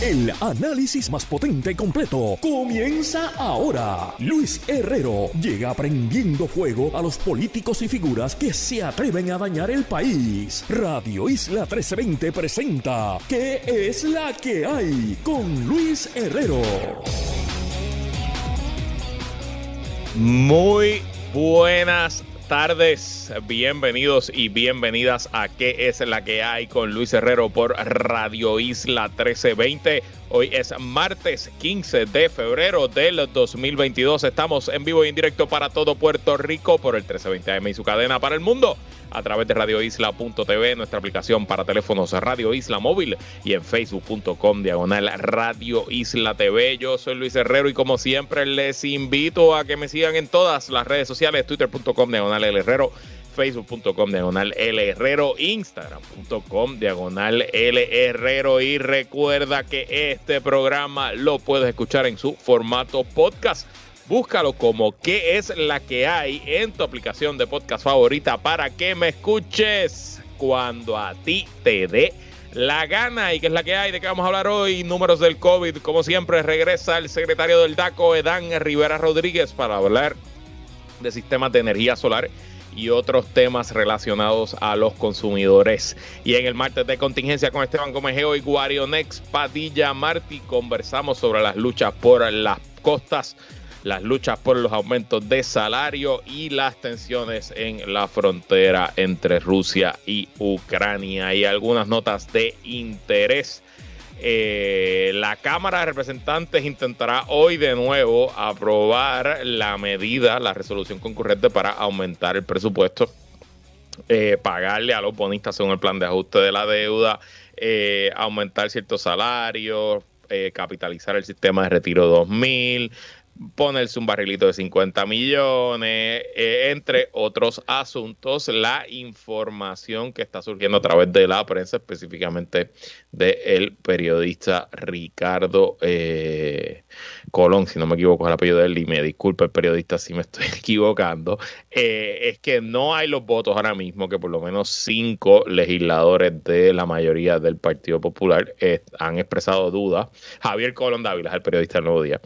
El análisis más potente y completo comienza ahora. Luis Herrero llega prendiendo fuego a los políticos y figuras que se atreven a dañar el país. Radio Isla 1320 presenta ¿Qué es la que hay? Con Luis Herrero. Muy buenas tardes, bienvenidos y bienvenidas a ¿Qué es la que hay? Con Luis Herrero por Radio Isla 1320. Hoy es martes 15 de febrero del 2022. Estamos en vivo y en directo para todo Puerto Rico por el 1320 AM y su cadena para el mundo a través de radioisla.tv, nuestra aplicación para teléfonos Radio Isla Móvil y en facebook.com/Radio Isla TV. Yo soy Luis Herrero y como siempre les invito a que me sigan en todas las redes sociales, twitter.com/Herrero, facebook.com/Herrero, instagram.com/Herrero, y recuerda que este programa lo puedes escuchar en su formato podcast. Búscalo como ¿Qué es la que hay? En tu aplicación de podcast favorita para que me escuches cuando a ti te dé la gana. ¿Y qué es la que hay? ¿De qué vamos a hablar hoy? Números del COVID. Como siempre, regresa el secretario del DACO, Edán Rivera Rodríguez, para hablar de sistemas de energía solar y otros temas relacionados a los consumidores. Y en el martes de contingencia con Esteban Gómez Geo y Guarionex Padilla Martí conversamos sobre las luchas por las costas, las luchas por los aumentos de salario y las tensiones en la frontera entre Rusia y Ucrania. Y algunas notas de interés. La Cámara de Representantes intentará hoy de nuevo aprobar la resolución concurrente para aumentar el presupuesto, pagarle a los bonistas según el plan de ajuste de la deuda, aumentar ciertos salarios, capitalizar el sistema de retiro 2000, ponerse un barrilito de 50 millones, entre otros asuntos. La información que está surgiendo a través de la prensa, específicamente del periodista Ricardo Colón, si no me equivoco es el apellido de él, y me disculpa el periodista si me estoy equivocando, es que no hay los votos ahora mismo, que por lo menos 5 legisladores de la mayoría del Partido Popular han expresado dudas. Javier Colón Dávila es el periodista del Nuevo Día.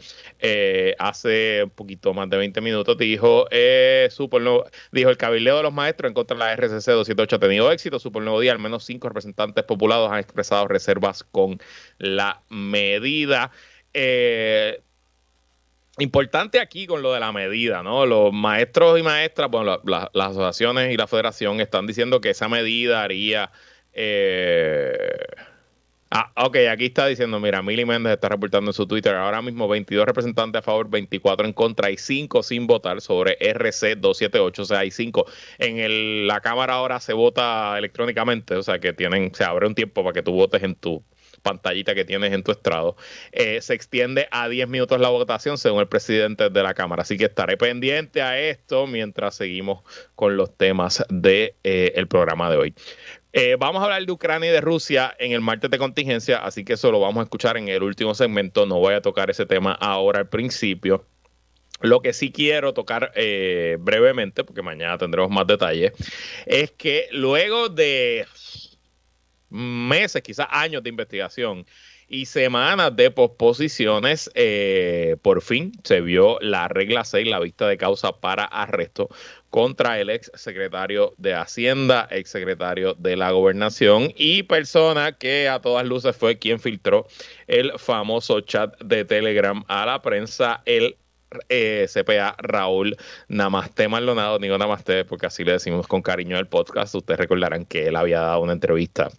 Hace un poquito más de 20 minutos dijo el cabildeo de los maestros en contra de la RCC 278 ha tenido éxito. Supo el Nuevo Día, al menos 5 representantes populados han expresado reservas con la medida. Importante aquí con lo de la medida, ¿no? Los maestros y maestras, bueno, las asociaciones y la federación están diciendo que esa medida haría... ok, aquí está diciendo, mira, Mili Méndez está reportando en su Twitter, ahora mismo 22 representantes a favor, 24 en contra y 5 sin votar sobre RC 278, o sea, hay 5. En la Cámara ahora se vota electrónicamente, o sea, que se abre un tiempo para que tú votes en tu pantallita que tienes en tu estrado. Se extiende a 10 minutos la votación según el presidente de la Cámara, así que estaré pendiente a esto mientras seguimos con los temas del programa de hoy. Vamos a hablar de Ucrania y de Rusia en el martes de contingencia, así que eso lo vamos a escuchar en el último segmento. No voy a tocar ese tema ahora al principio. Lo que sí quiero tocar brevemente, porque mañana tendremos más detalles, es que luego de meses, quizás años de investigación y semanas de posposiciones, por fin se vio la regla 6, la vista de causa para arresto contra el ex secretario de Hacienda, ex secretario de la Gobernación y persona que a todas luces fue quien filtró el famoso chat de Telegram a la prensa, el CPA Raúl Namaste Maldonado. Digo Namaste porque así le decimos con cariño al podcast. Ustedes recordarán que él había dado una entrevista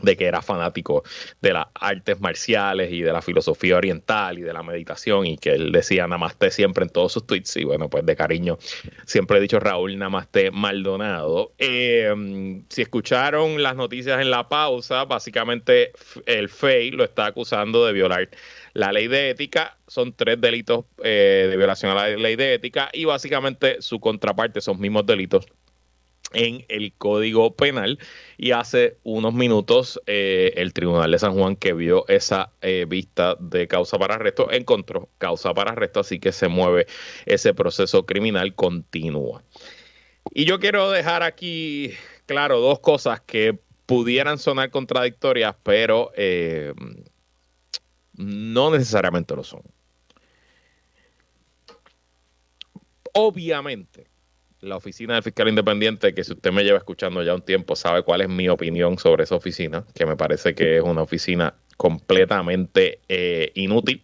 de que era fanático de las artes marciales y de la filosofía oriental y de la meditación, y que él decía Namaste siempre en todos sus tweets. Y bueno, pues de cariño siempre he dicho Raúl Namaste Maldonado. Si escucharon las noticias en la pausa, básicamente el FEI lo está acusando de violar la ley de ética. Son 3 delitos de violación a la ley de ética, y básicamente su contraparte, esos mismos delitos, en el Código Penal. Y hace unos minutos el Tribunal de San Juan, que vio esa vista de causa para arresto, encontró causa para arresto, así que se mueve ese proceso criminal, continúa. Y yo quiero dejar aquí claro 2 cosas que pudieran sonar contradictorias, pero no necesariamente lo son. Obviamente, la oficina del fiscal independiente, que si usted me lleva escuchando ya un tiempo, sabe cuál es mi opinión sobre esa oficina, que me parece que es una oficina completamente inútil,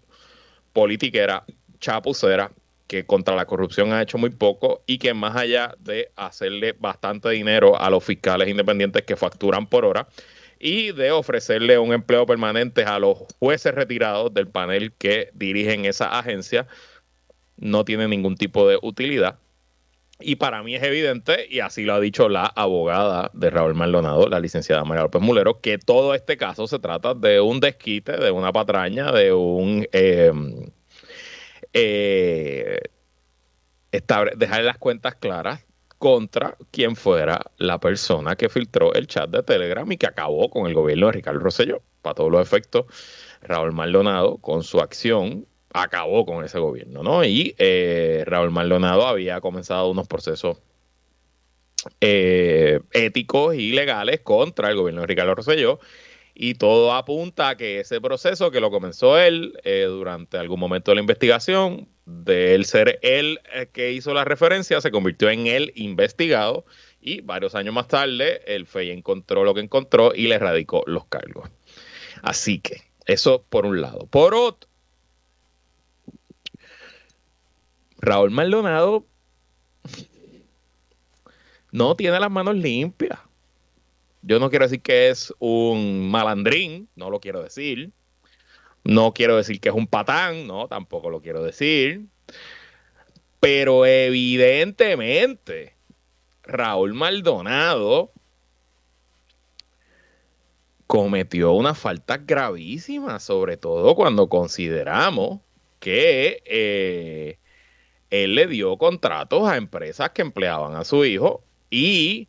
politiquera, chapucera, que contra la corrupción ha hecho muy poco y que más allá de hacerle bastante dinero a los fiscales independientes que facturan por hora y de ofrecerle un empleo permanente a los jueces retirados del panel que dirigen esa agencia, no tiene ningún tipo de utilidad. Y para mí es evidente, y así lo ha dicho la abogada de Raúl Maldonado, la licenciada María López Mulero, que todo este caso se trata de un desquite, de una patraña, de un dejar las cuentas claras contra quien fuera la persona que filtró el chat de Telegram y que acabó con el gobierno de Ricardo Rosselló. Para todos los efectos, Raúl Maldonado, con su acción, acabó con ese gobierno, ¿no? Y Raúl Maldonado había comenzado unos procesos éticos y legales contra el gobierno de Ricardo Rosselló, y todo apunta a que ese proceso que lo comenzó él durante algún momento de la investigación, de él ser él que hizo la referencia, se convirtió en él investigado, y varios años más tarde el FEI encontró lo que encontró y le radicó los cargos. Así que eso por un lado. Por otro, Raúl Maldonado no tiene las manos limpias. Yo no quiero decir que es un malandrín, no lo quiero decir. No quiero decir que es un patán, no, tampoco lo quiero decir. Pero evidentemente, Raúl Maldonado cometió unas faltas gravísimas, sobre todo cuando consideramos que él le dio contratos a empresas que empleaban a su hijo y,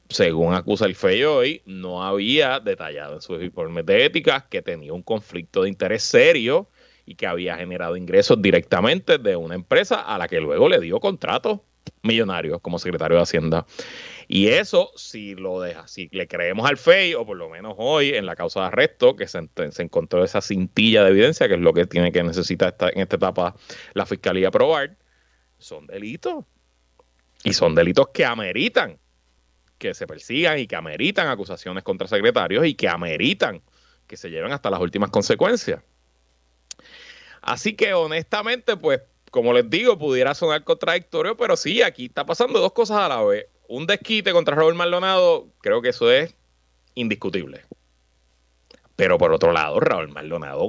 según acusa el FEI hoy, no había detallado en sus informes de ética que tenía un conflicto de interés serio y que había generado ingresos directamente de una empresa a la que luego le dio contratos millonarios como secretario de Hacienda. Y eso, si lo deja, si le creemos al FEI, o por lo menos hoy en la causa de arresto, que se encontró esa cintilla de evidencia, que es lo que tiene que necesitar en esta etapa la fiscalía probar, son delitos. Y son delitos que ameritan que se persigan y que ameritan acusaciones contra secretarios y que ameritan que se lleven hasta las últimas consecuencias. Así que honestamente, pues, como les digo, pudiera sonar contradictorio, pero sí, aquí está pasando dos cosas a la vez. Un desquite contra Raúl Maldonado, creo que eso es indiscutible. Pero por otro lado, Raúl Maldonado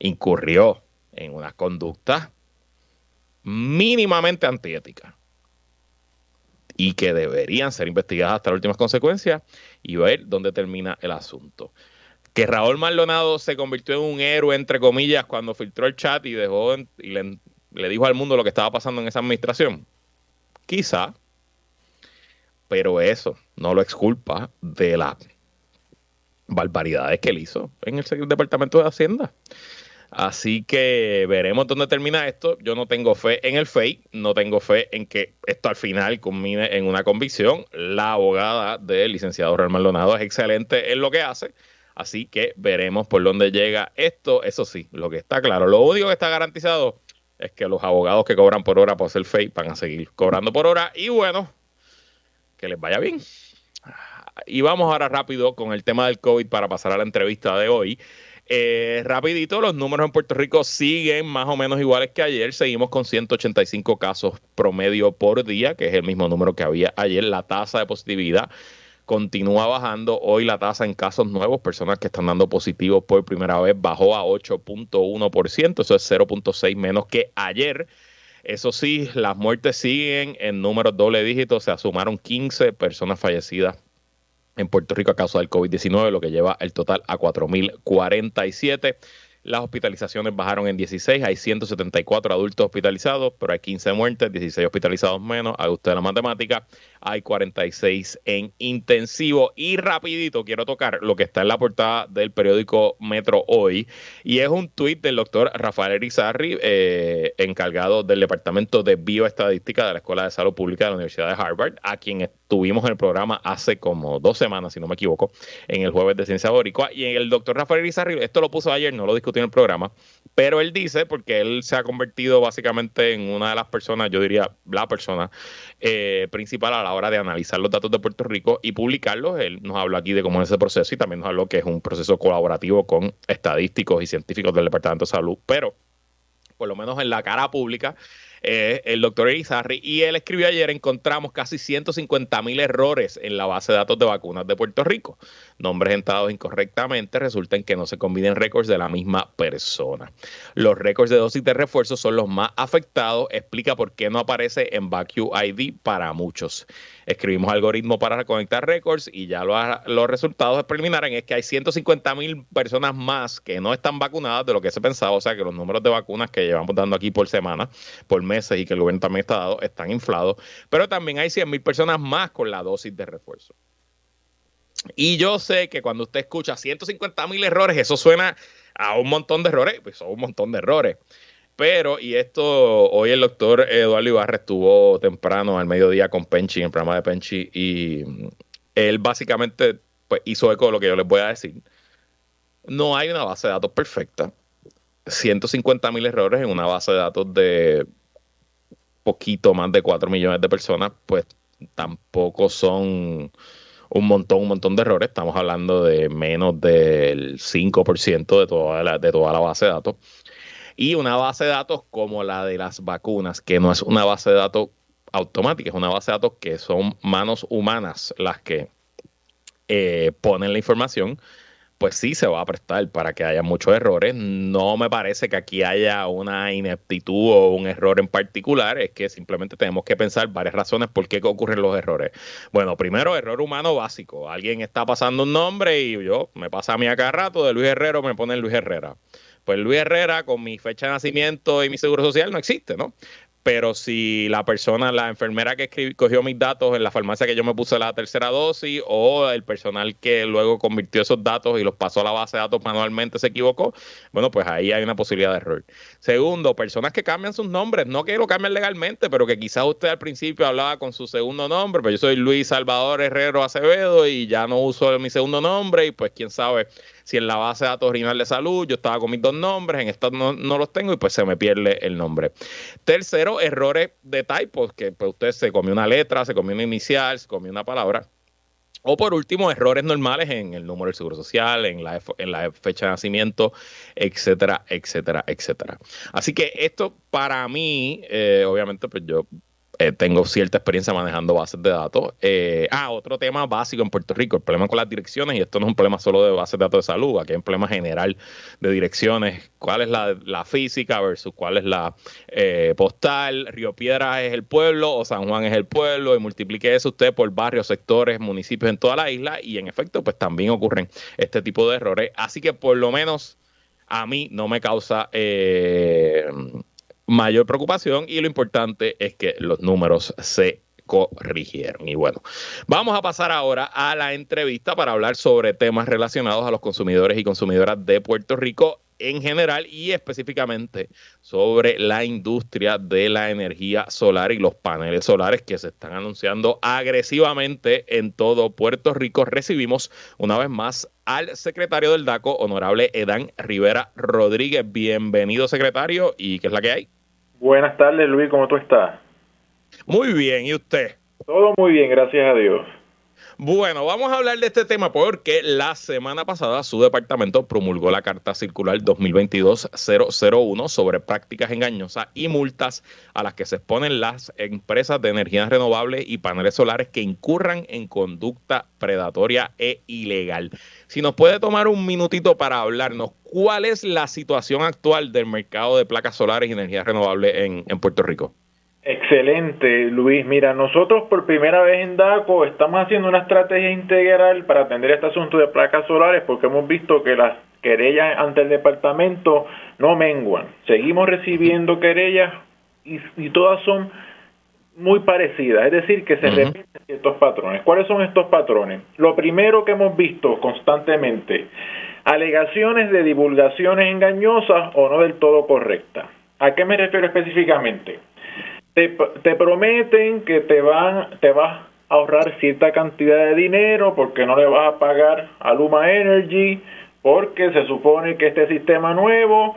incurrió en unas conductas mínimamente antiéticas y que deberían ser investigadas hasta las últimas consecuencias y ver dónde termina el asunto. Que Raúl Maldonado se convirtió en un héroe, entre comillas, cuando filtró el chat y le dijo al mundo lo que estaba pasando en esa administración. Quizá, pero eso no lo exculpa de las barbaridades que él hizo en el Departamento de Hacienda. Así que veremos dónde termina esto. Yo no tengo fe en el FEI, no tengo fe en que esto al final culmine en una convicción. La abogada del licenciado Raúl Maldonado es excelente en lo que hace, así que veremos por dónde llega esto. Eso sí, lo que está claro, lo único que está garantizado es que los abogados que cobran por hora por ser FEI van a seguir cobrando por hora, y bueno, que les vaya bien. Y vamos ahora rápido con el tema del COVID para pasar a la entrevista de hoy. Rapidito, los números en Puerto Rico siguen más o menos iguales que ayer. Seguimos con 185 casos promedio por día, que es el mismo número que había ayer. La tasa de positividad continúa bajando. Hoy la tasa en casos nuevos, personas que están dando positivos por primera vez, bajó a 8.1%. Eso es 0.6 menos que ayer. Eso sí, las muertes siguen en números doble dígitos. Se sumaron 15 personas fallecidas en Puerto Rico a causa del COVID-19, lo que lleva el total a 4.047. Las hospitalizaciones bajaron en 16, hay 174 adultos hospitalizados, pero hay 15 muertes, 16 hospitalizados menos, haga usted la matemática, hay 46 en intensivo. Y rapidito quiero tocar lo que está en la portada del periódico Metro hoy, y es un tuit del doctor Rafael Irizarry, encargado del Departamento de Bioestadística de la Escuela de Salud Pública de la Universidad de Harvard, a quien estuvimos en el programa hace como 2 semanas, si no me equivoco, en el jueves de Ciencia Boricua. Y el doctor Rafael Irizarry, esto lo puso ayer, no lo discutí en el programa, pero él dice, porque él se ha convertido básicamente en una de las personas, yo diría la persona principal a la hora de analizar los datos de Puerto Rico y publicarlos. Él nos habló aquí de cómo es ese proceso y también nos habló que es un proceso colaborativo con estadísticos y científicos del Departamento de Salud, pero por lo menos en la cara pública, el doctor Irizarry, y él escribió ayer, encontramos casi 150,000 errores en la base de datos de vacunas de Puerto Rico. Nombres entrados incorrectamente resulta en que no se combinen récords de la misma persona. Los récords de dosis de refuerzo son los más afectados, explica por qué no aparece en VacuID para muchos. Escribimos algoritmo para reconectar récords y ya los resultados preliminares es que hay 150,000 personas más que no están vacunadas de lo que se pensaba, o sea que los números de vacunas que llevamos dando aquí por semana, por meses y que el gobierno también está dando, están inflados, pero también hay 100,000 personas más con la dosis de refuerzo. Y yo sé que cuando usted escucha 150,000 errores, eso suena a un montón de errores, pues son un montón de errores. Pero, y esto, hoy el doctor Eduardo Ibarra estuvo temprano al mediodía con Penchi, en el programa de Penchi, y él básicamente pues, hizo eco de lo que yo les voy a decir. No hay una base de datos perfecta. 150,000 errores en una base de datos de poquito más de 4 millones de personas, pues tampoco son un montón de errores. Estamos hablando de menos del 5% de toda la base de datos. Y una base de datos como la de las vacunas, que no es una base de datos automática, es una base de datos que son manos humanas las que ponen la información, pues sí se va a prestar para que haya muchos errores. No me parece que aquí haya una ineptitud o un error en particular, es que simplemente tenemos que pensar varias razones por qué ocurren los errores. Bueno, primero, error humano básico. Alguien está pasando un nombre y me pasa a mí a cada rato, de Luis Herrero me ponen Luis Herrera. Pues Luis Herrera con mi fecha de nacimiento y mi seguro social no existe, ¿no? Pero si la persona, la enfermera que cogió mis datos en la farmacia que yo me puse la tercera dosis, o el personal que luego convirtió esos datos y los pasó a la base de datos manualmente se equivocó, bueno, pues ahí hay una posibilidad de error. Segundo, personas que cambian sus nombres, no que lo cambien legalmente, pero que quizás usted al principio hablaba con su segundo nombre, pero yo soy Luis Salvador Herrero Acevedo y ya no uso mi segundo nombre, y pues quién sabe si en la base de datos original de salud yo estaba con mis 2 nombres, en esta no los tengo y pues se me pierde el nombre. Tercero, errores de typos, que pues usted se comió una letra, se comió una inicial, se comió una palabra. O por último, errores normales en el número del seguro social, en la fecha de nacimiento, etcétera, etcétera, etcétera. Así que esto para mí, obviamente, pues yo tengo cierta experiencia manejando bases de datos. Otro tema básico en Puerto Rico, el problema con las direcciones, y esto no es un problema solo de bases de datos de salud, aquí hay un problema general de direcciones. ¿Cuál es la física versus cuál es la postal? Río Piedras es el pueblo o San Juan es el pueblo, y multiplique eso usted por barrios, sectores, municipios en toda la isla, y en efecto, pues también ocurren este tipo de errores. Así que por lo menos a mí no me causa mayor preocupación, y lo importante es que los números se corrigieron. Y bueno, vamos a pasar ahora a la entrevista para hablar sobre temas relacionados a los consumidores y consumidoras de Puerto Rico en general, y específicamente sobre la industria de la energía solar y los paneles solares que se están anunciando agresivamente en todo Puerto Rico. Recibimos una vez más al secretario del DACO, honorable Edán Rivera Rodríguez. Bienvenido, secretario, ¿y qué es la que hay? Buenas tardes, Luis, ¿cómo tú estás? Muy bien, ¿y usted? Todo muy bien, gracias a Dios. Bueno, vamos a hablar de este tema porque la semana pasada su departamento promulgó la Carta Circular 2022-001 sobre prácticas engañosas y multas a las que se exponen las empresas de energías renovables y paneles solares que incurran en conducta predatoria e ilegal. Si nos puede tomar un minutito para hablarnos, ¿cuál es la situación actual del mercado de placas solares y energías renovables en Puerto Rico? Excelente, Luis. Mira, nosotros por primera vez en DACO estamos haciendo una estrategia integral para atender este asunto de placas solares, porque hemos visto que las querellas ante el departamento no menguan. Seguimos recibiendo querellas y todas son muy parecidas, es decir, que se repiten ciertos patrones. ¿Cuáles son estos patrones? Lo primero que hemos visto constantemente, alegaciones de divulgaciones engañosas o no del todo correctas. ¿A qué me refiero específicamente? Te prometen que te vas a ahorrar cierta cantidad de dinero porque no le vas a pagar a Luma Energy, porque se supone que este sistema nuevo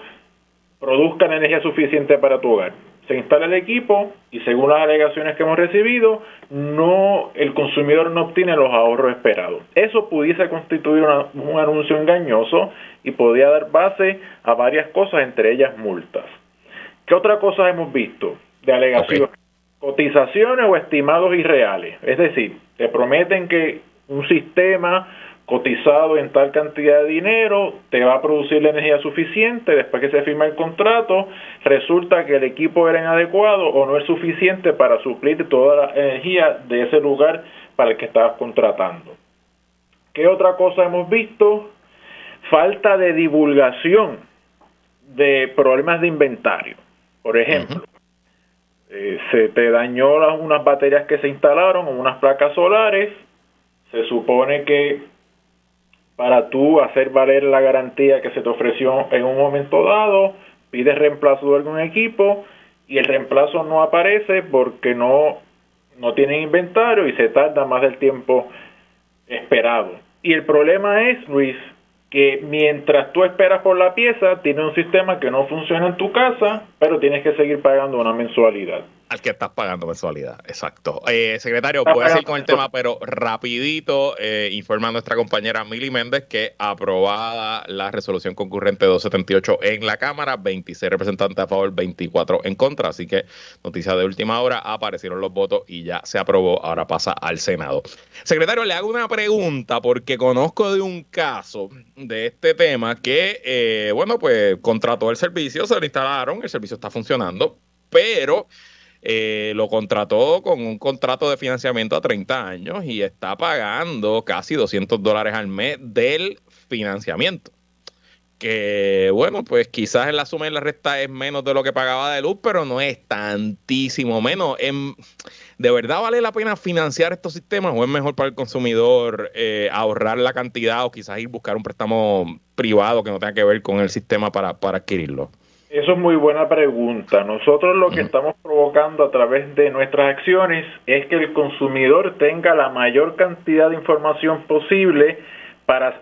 produzca la energía suficiente para tu hogar. Se instala el equipo y según las alegaciones que hemos recibido, el consumidor no obtiene los ahorros esperados. Eso pudiese constituir un anuncio engañoso y podría dar base a varias cosas, entre ellas multas. ¿Qué otra cosa hemos visto de alegaciones? Cotizaciones o estimados irreales. Es decir, te prometen que un sistema cotizado en tal cantidad de dinero te va a producir la energía suficiente. Después que se firma el contrato, resulta que el equipo era inadecuado o no es suficiente para suplir toda la energía de ese lugar para el que estabas contratando. ¿Qué otra cosa hemos visto? Falta de divulgación de problemas de inventario. Por ejemplo, se te dañó unas baterías que se instalaron o unas placas solares. Se supone que para tú hacer valer la garantía que se te ofreció en un momento dado, pides reemplazo de algún equipo y el reemplazo no aparece porque no tienen inventario y se tarda más del tiempo esperado. Y el problema es, Luis, que mientras tú esperas por la pieza, tienes un sistema que no funciona en tu casa, pero tienes que seguir pagando una mensualidad. Al que estás pagando mensualidad, exacto. Secretario, puede seguir con el tema, pero rapidito, informa a nuestra compañera Mili Méndez que aprobada la resolución concurrente 278 en la Cámara, 26 representantes a favor, 24 en contra, así que noticia de última hora, aparecieron los votos y ya se aprobó, ahora pasa al Senado. Secretario, le hago una pregunta porque conozco de un caso de este tema que, pues contrató el servicio, se lo instalaron, el servicio está funcionando, pero lo contrató con un contrato de financiamiento a 30 años y está pagando casi $200 al mes del financiamiento. Que, pues quizás en la suma y en la resta es menos de lo que pagaba de luz, pero no es tantísimo menos. ¿De verdad vale la pena financiar estos sistemas o es mejor para el consumidor ahorrar la cantidad o quizás ir a buscar un préstamo privado que no tenga que ver con el sistema para adquirirlo? Eso es muy buena pregunta. Nosotros lo que estamos provocando a través de nuestras acciones es que el consumidor tenga la mayor cantidad de información posible para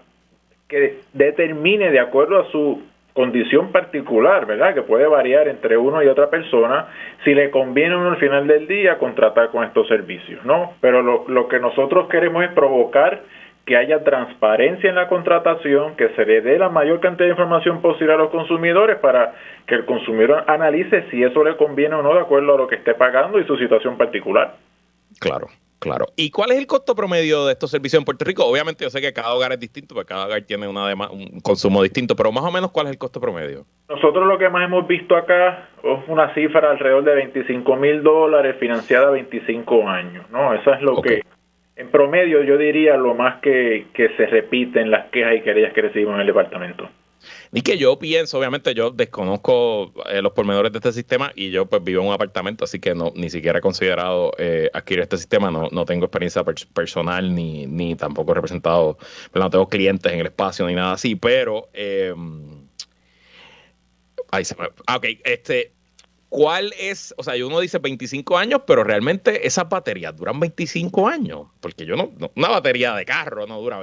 que determine de acuerdo a su condición particular, ¿verdad? Que puede variar entre uno y otra persona, si le conviene a uno al final del día contratar con estos servicios, ¿no? Pero lo que nosotros queremos es provocar que haya transparencia en la contratación, que se le dé la mayor cantidad de información posible a los consumidores para que el consumidor analice si eso le conviene o no de acuerdo a lo que esté pagando y su situación particular. Claro. ¿Y cuál es el costo promedio de estos servicios en Puerto Rico? Obviamente yo sé que cada hogar es distinto, porque cada hogar tiene un consumo distinto, pero más o menos ¿cuál es el costo promedio? Nosotros lo que más hemos visto acá es una cifra alrededor de $25,000 financiada a 25 años, ¿no? Eso es lo que... En promedio, yo diría lo más que se repiten las quejas y querellas que recibimos en el departamento. Y que yo pienso, obviamente yo desconozco los pormenores de este sistema y yo pues vivo en un apartamento, así que ni siquiera he considerado adquirir este sistema, no tengo experiencia personal ni tampoco he representado, no tengo clientes en el espacio ni nada así, pero ¿cuál es? O sea, uno dice 25 años, pero realmente esas baterías duran 25 años. Porque una batería de carro no dura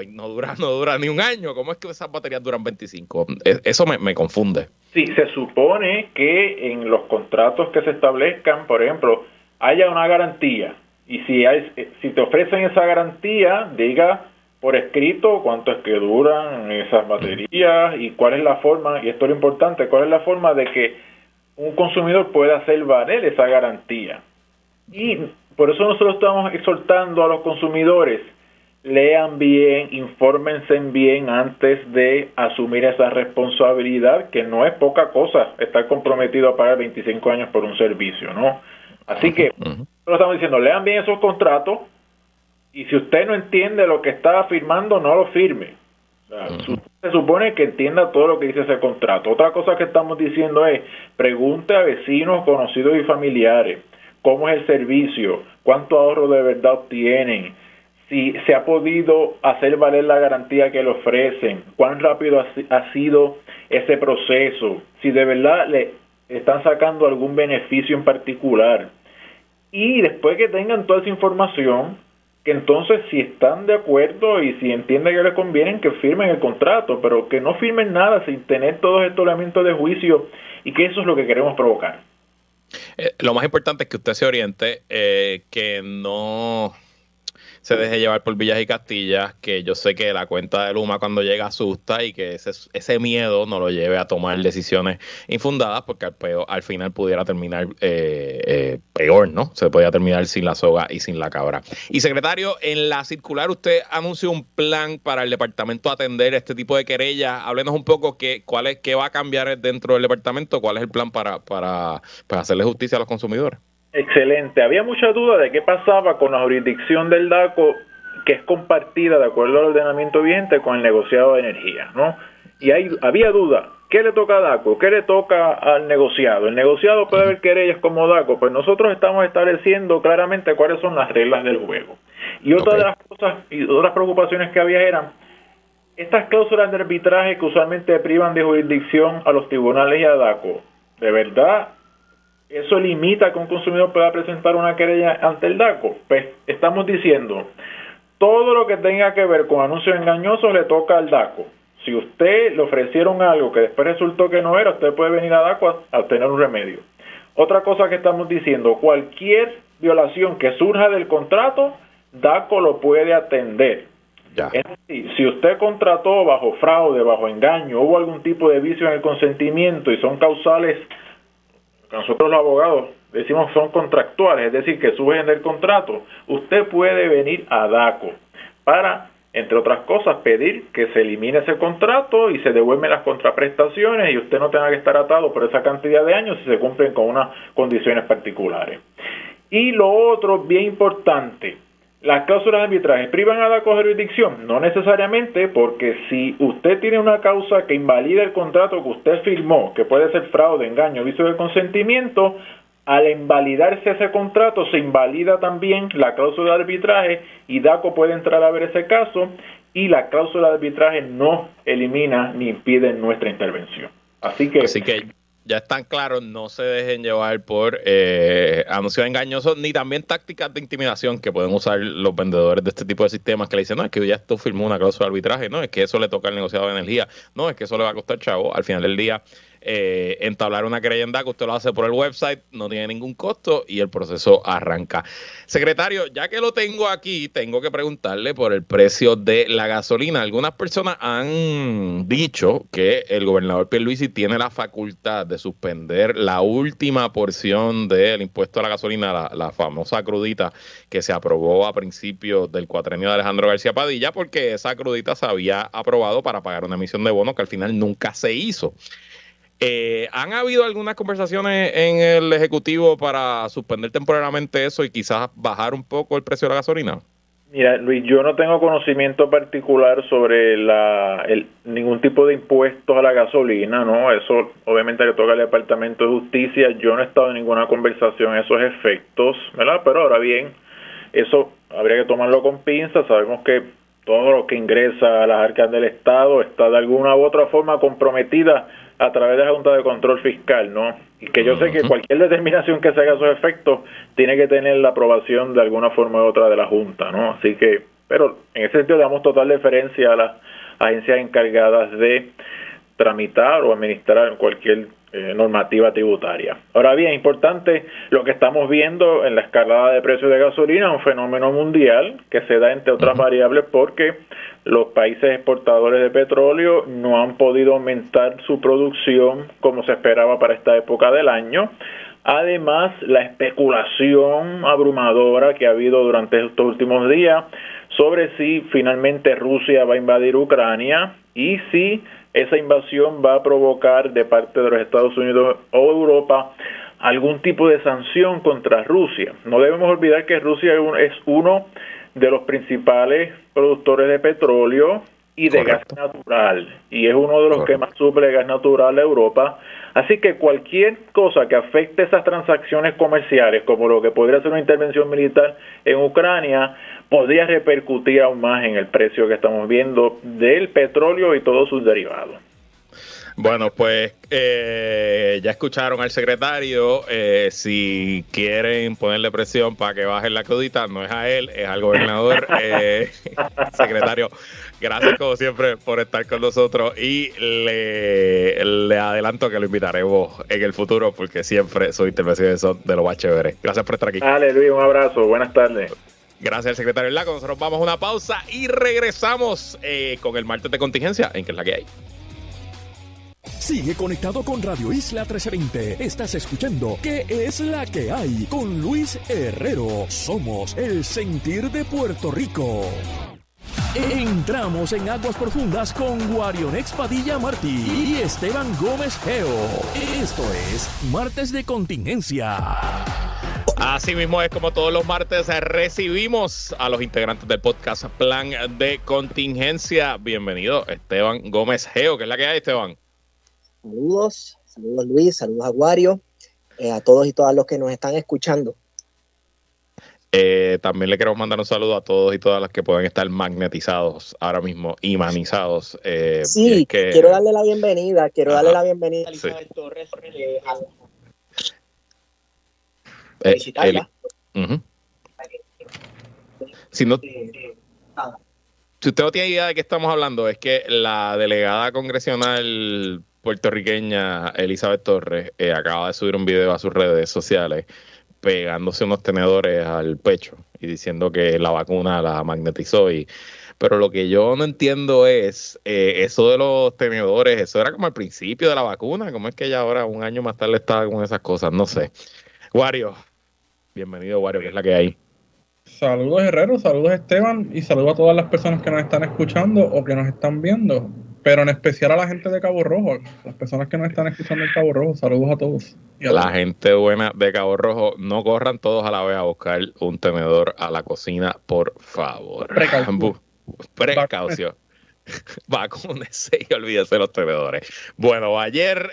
ni un año. ¿Cómo es que esas baterías duran 25? Eso me confunde. Sí, se supone que en los contratos que se establezcan, por ejemplo, haya una garantía. Y si te ofrecen esa garantía, diga por escrito cuánto es que duran esas baterías y cuál es la forma, y esto es lo importante, cuál es la forma de que un consumidor puede hacer valer esa garantía. Y por eso nosotros estamos exhortando a los consumidores, lean bien, infórmense bien antes de asumir esa responsabilidad, que no es poca cosa estar comprometido a pagar 25 años por un servicio, ¿no? Así que nosotros estamos diciendo, lean bien esos contratos y si usted no entiende lo que está firmando, no lo firme. O sea, se supone que entienda todo lo que dice ese contrato. Otra cosa que estamos diciendo es, pregunte a vecinos, conocidos y familiares cómo es el servicio, cuánto ahorro de verdad obtienen, si se ha podido hacer valer la garantía que le ofrecen, cuán rápido ha sido ese proceso, si de verdad le están sacando algún beneficio en particular. Y después que tengan toda esa información, que entonces si están de acuerdo y si entienden que les conviene, que firmen el contrato, pero que no firmen nada sin tener todos estos elementos de juicio, y que eso es lo que queremos provocar. Lo más importante es que usted se oriente, que no se deje llevar por Villas y Castillas, que yo sé que la cuenta de Luma cuando llega asusta y que ese miedo no lo lleve a tomar decisiones infundadas, porque al final pudiera terminar peor, ¿no? Se podría terminar sin la soga y sin la cabra. Y secretario, en la circular usted anunció un plan para el departamento atender este tipo de querellas. Háblenos un poco qué va a cambiar dentro del departamento, cuál es el plan para hacerle justicia a los consumidores. Excelente. Había mucha duda de qué pasaba con la jurisdicción del DACO, que es compartida de acuerdo al ordenamiento vigente con el negociado de energía, ¿no? Y había duda. ¿Qué le toca a DACO? ¿Qué le toca al negociado? ¿El negociado puede haber querellas como DACO? Pues nosotros estamos estableciendo claramente cuáles son las reglas del juego. Y otra de las cosas y otras preocupaciones que había eran estas cláusulas de arbitraje que usualmente privan de jurisdicción a los tribunales y a DACO. ¿De verdad eso limita que un consumidor pueda presentar una querella ante el DACO? Pues estamos diciendo, todo lo que tenga que ver con anuncios engañosos le toca al DACO. Si usted le ofrecieron algo que después resultó que no era, usted puede venir a DACO a obtener un remedio. Otra cosa que estamos diciendo, cualquier violación que surja del contrato, DACO lo puede atender. Ya. Es decir, si usted contrató bajo fraude, bajo engaño, hubo algún tipo de vicio en el consentimiento y son causales, nosotros los abogados decimos son contractuales, es decir, que surgen del contrato, usted puede venir a DACO para, entre otras cosas, pedir que se elimine ese contrato y se devuelven las contraprestaciones y usted no tenga que estar atado por esa cantidad de años si se cumplen con unas condiciones particulares. Y lo otro, bien importante, las cláusulas de arbitraje privan a DACO de jurisdicción. No necesariamente, porque si usted tiene una causa que invalida el contrato que usted firmó, que puede ser fraude, engaño, vicio de consentimiento, al invalidarse ese contrato se invalida también la cláusula de arbitraje y DACO puede entrar a ver ese caso y la cláusula de arbitraje no elimina ni impide nuestra intervención. Así que ya están claros, no se dejen llevar por anuncios engañosos ni también tácticas de intimidación que pueden usar los vendedores de este tipo de sistemas que le dicen, no, es que ya esto firmó una cláusula de arbitraje, no, es que eso le toca al negociado de energía, no, es que eso le va a costar chavo. Al final del día, entablar una querella en DACO, usted lo hace por el website, no tiene ningún costo y el proceso arranca. Secretario, ya que lo tengo aquí, tengo que preguntarle por el precio de la gasolina. Algunas personas han dicho que el gobernador Pierluisi tiene la facultad de suspender la última porción del impuesto a la gasolina, la famosa crudita que se aprobó a principios del cuatrenio de Alejandro García Padilla, porque esa crudita se había aprobado para pagar una emisión de bonos que al final nunca se hizo. ¿Han habido algunas conversaciones en el Ejecutivo para suspender temporalmente eso y quizás bajar un poco el precio de la gasolina? Mira, Luis, yo no tengo conocimiento particular sobre ningún tipo de impuestos a la gasolina, ¿no? Eso obviamente le toca al Departamento de Justicia. Yo no he estado en ninguna conversación en esos efectos, ¿verdad? Pero ahora bien, eso habría que tomarlo con pinzas. Sabemos que todo lo que ingresa a las arcas del Estado está de alguna u otra forma comprometida a través de la Junta de Control Fiscal, ¿no? Y que yo sé que cualquier determinación que se haga a esos efectos tiene que tener la aprobación de alguna forma u otra de la Junta, ¿no? Así que, pero en ese sentido damos total deferencia a las agencias encargadas de tramitar o administrar cualquier normativa tributaria. Ahora bien, importante lo que estamos viendo en la escalada de precios de gasolina, un fenómeno mundial que se da entre otras variables porque los países exportadores de petróleo no han podido aumentar su producción como se esperaba para esta época del año. Además, la especulación abrumadora que ha habido durante estos últimos días sobre si finalmente Rusia va a invadir Ucrania y si esa invasión va a provocar de parte de los Estados Unidos o Europa algún tipo de sanción contra Rusia. No debemos olvidar que Rusia es uno de los principales productores de petróleo y de Correcto. gas natural, y es uno de los Correcto. que más suple gas natural a Europa. Así que cualquier cosa que afecte esas transacciones comerciales, como lo que podría ser una intervención militar en Ucrania, podría repercutir aún más en el precio que estamos viendo del petróleo y todos sus derivados. Bueno, pues ya escucharon al secretario. Si quieren ponerle presión para que baje la crudita, no es a él, es al gobernador. Secretario, gracias como siempre por estar con nosotros y le adelanto que lo invitaremos en el futuro porque siempre sus intervenciones son de lo más chévere. Gracias por estar aquí. Dale, Luis, un abrazo, buenas tardes. Gracias al secretario Laco. Nosotros vamos a una pausa y regresamos con el martes de contingencia en que es la que hay. Sigue conectado con Radio Isla 1320. Estás escuchando ¿Qué es la que hay? Con Luis Herrero. Somos el sentir de Puerto Rico. Entramos en aguas profundas con Guarionex Padilla Martí y Esteban Gómez Geo. Esto es Martes de Contingencia. Así mismo es como todos los martes recibimos a los integrantes del podcast Plan de Contingencia. Bienvenido Esteban Gómez Geo. ¿Qué es la que hay, Esteban? Saludos Luis, saludos a Wario, a todos y todas los que nos están escuchando. También le queremos mandar un saludo a todos y todas las que pueden estar magnetizados ahora mismo, imanizados. Sí, quiero darle la bienvenida, a Sí. Elizabeth Torres, felicitarla. Si usted no tiene idea de qué estamos hablando, es que la delegada congresional puertorriqueña Elizabeth Torres acaba de subir un video a sus redes sociales pegándose unos tenedores al pecho y diciendo que la vacuna la magnetizó. Pero lo que yo no entiendo es eso de los tenedores. Eso era como al principio de la vacuna. ¿Cómo es que ella ahora, un año más tarde, está con esas cosas? No sé. Wario, bienvenido, Wario, que es la que hay. Saludos Herrero, saludos Esteban y saludos a todas las personas que nos están escuchando o que nos están viendo, pero en especial a la gente de Cabo Rojo, las personas que nos están escuchando en Cabo Rojo, saludos a todos. La gente buena de Cabo Rojo, no corran todos a la vez a buscar un tenedor a la cocina, por favor. Precaución. Vacúnese y olvídese de los tenedores. Bueno, ayer,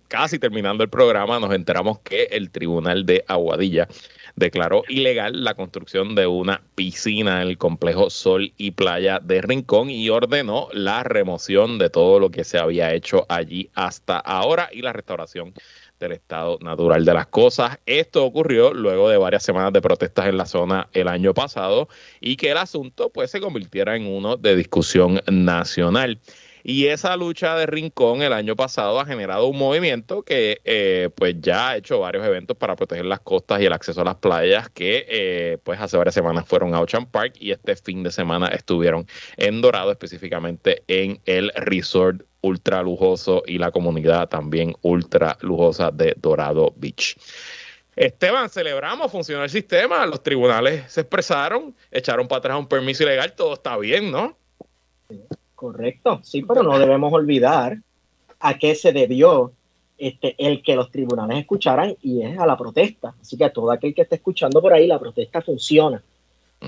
casi terminando el programa, nos enteramos que el Tribunal de Aguadilla declaró ilegal la construcción de una piscina en el complejo Sol y Playa de Rincón y ordenó la remoción de todo lo que se había hecho allí hasta ahora y la restauración del estado natural de las cosas. Esto ocurrió luego de varias semanas de protestas en la zona el año pasado y que el asunto pues se convirtiera en uno de discusión nacional. Y esa lucha de Rincón el año pasado ha generado un movimiento que pues ya ha hecho varios eventos para proteger las costas y el acceso a las playas que pues hace varias semanas fueron a Ocean Park y este fin de semana estuvieron en Dorado, específicamente en el resort ultra lujoso y la comunidad también ultra lujosa de Dorado Beach. Esteban, celebramos, funcionó el sistema, los tribunales se expresaron, echaron para atrás un permiso ilegal, todo está bien, ¿no? Correcto, sí, pero no debemos olvidar a qué se debió el que los tribunales escucharan y es a la protesta. Así que a todo aquel que esté escuchando por ahí, la protesta funciona.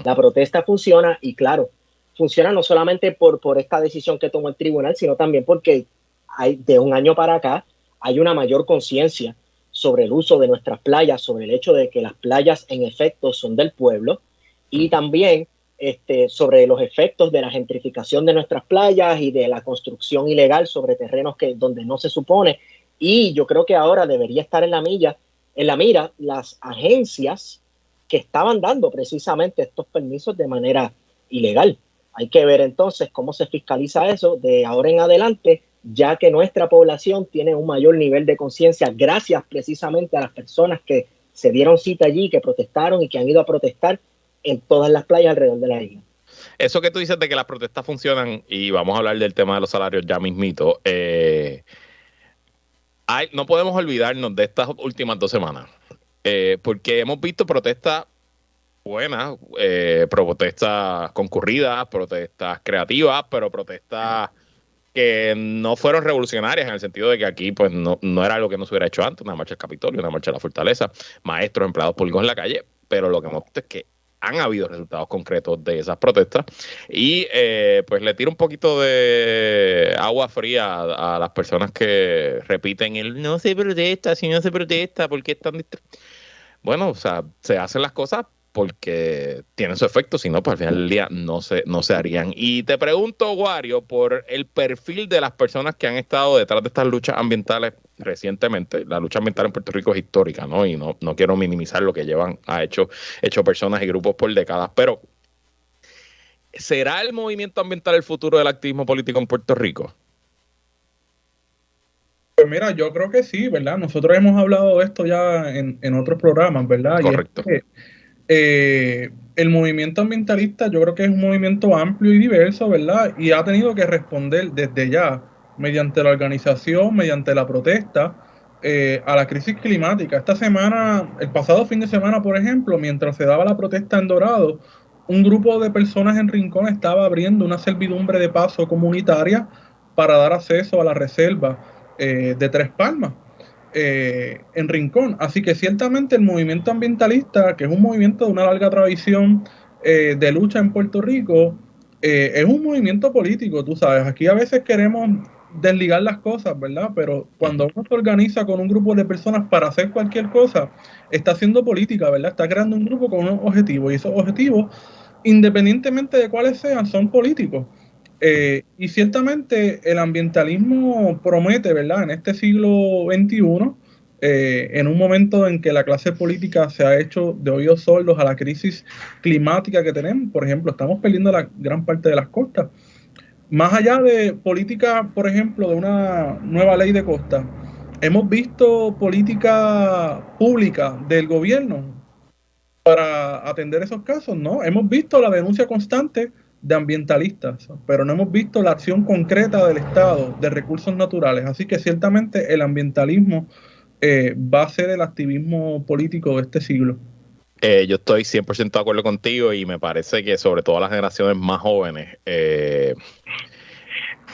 La protesta funciona y claro, funciona no solamente por esta decisión que tomó el tribunal, sino también porque de un año para acá hay una mayor conciencia sobre el uso de nuestras playas, sobre el hecho de que las playas en efecto son del pueblo y también sobre los efectos de la gentrificación de nuestras playas y de la construcción ilegal sobre terrenos donde no se supone. Y yo creo que ahora debería estar en la mira las agencias que estaban dando precisamente estos permisos de manera ilegal. Hay que ver entonces cómo se fiscaliza eso de ahora en adelante, ya que nuestra población tiene un mayor nivel de conciencia gracias precisamente a las personas que se dieron cita allí, que protestaron y que han ido a protestar en todas las playas alrededor de la isla. Eso que tú dices de que las protestas funcionan, y vamos a hablar del tema de los salarios ya mismito, no podemos olvidarnos de estas últimas 2 semanas, porque hemos visto protestas buenas, protestas concurridas, protestas creativas, pero protestas que no fueron revolucionarias en el sentido de que aquí pues no era algo que no se hubiera hecho antes, una marcha del Capitolio, una marcha de la Fortaleza, maestros, empleados públicos en la calle, pero lo que hemos visto es que han habido resultados concretos de esas protestas y pues le tiro un poquito de agua fría a las personas que repiten el no se protesta, si no se protesta, ¿por qué están bueno, o sea, se hacen las cosas porque tienen su efecto, si no, pues al final del día no se harían. Y te pregunto, Wario, por el perfil de las personas que han estado detrás de estas luchas ambientales recientemente. La lucha ambiental en Puerto Rico es histórica, ¿no? Y no quiero minimizar lo que ha hecho personas y grupos por décadas, pero ¿será el movimiento ambiental el futuro del activismo político en Puerto Rico? Pues mira, yo creo que sí, ¿verdad? Nosotros hemos hablado de esto ya en otros programas, ¿verdad? Correcto. Y es que, el movimiento ambientalista yo creo que es un movimiento amplio y diverso, ¿verdad? Y ha tenido que responder desde ya, mediante la organización, mediante la protesta, a la crisis climática. Esta semana, el pasado fin de semana, por ejemplo, mientras se daba la protesta en Dorado, un grupo de personas en Rincón estaba abriendo una servidumbre de paso comunitaria para dar acceso a la reserva de Tres Palmas. En Rincón. Así que ciertamente el movimiento ambientalista, que es un movimiento de una larga tradición de lucha en Puerto Rico, es un movimiento político, tú sabes. Aquí a veces queremos desligar las cosas, ¿verdad? Pero cuando uno se organiza con un grupo de personas para hacer cualquier cosa, está haciendo política, ¿verdad? Está creando un grupo con unos objetivos y esos objetivos, independientemente de cuáles sean, son políticos. Y ciertamente el ambientalismo promete, ¿verdad? En este siglo XXI, en un momento en que la clase política se ha hecho de oídos sordos a la crisis climática que tenemos. Por ejemplo, estamos perdiendo la gran parte de las costas. Más allá de política, por ejemplo, de una nueva ley de costas, hemos visto política pública del gobierno para atender esos casos, ¿no? Hemos visto la denuncia constante de ambientalistas, pero no hemos visto la acción concreta del Estado de recursos naturales. Así que ciertamente el ambientalismo va a ser el activismo político de este siglo. Yo estoy 100% de acuerdo contigo y me parece que sobre todo las generaciones más jóvenes, esto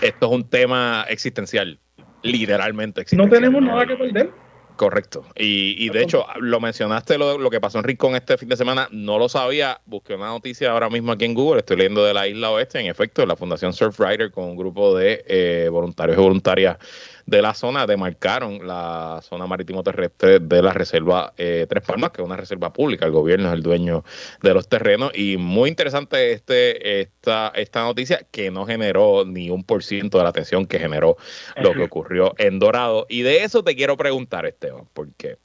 es un tema existencial, literalmente existencial. No tenemos nada que perder. Correcto. Y de hecho, lo mencionaste, lo que pasó en Rincón este fin de semana, no lo sabía, busqué una noticia ahora mismo aquí en Google, estoy leyendo de la Isla Oeste, en efecto, la Fundación Surfrider con un grupo de voluntarios y voluntarias de la zona demarcaron la zona marítimo terrestre de la reserva Tres Palmas, que es una reserva pública, el gobierno es el dueño de los terrenos, y muy interesante esta noticia que no generó ni 1% de la atención que generó lo que ocurrió en Dorado. Y de eso te quiero preguntar, Esteban, porque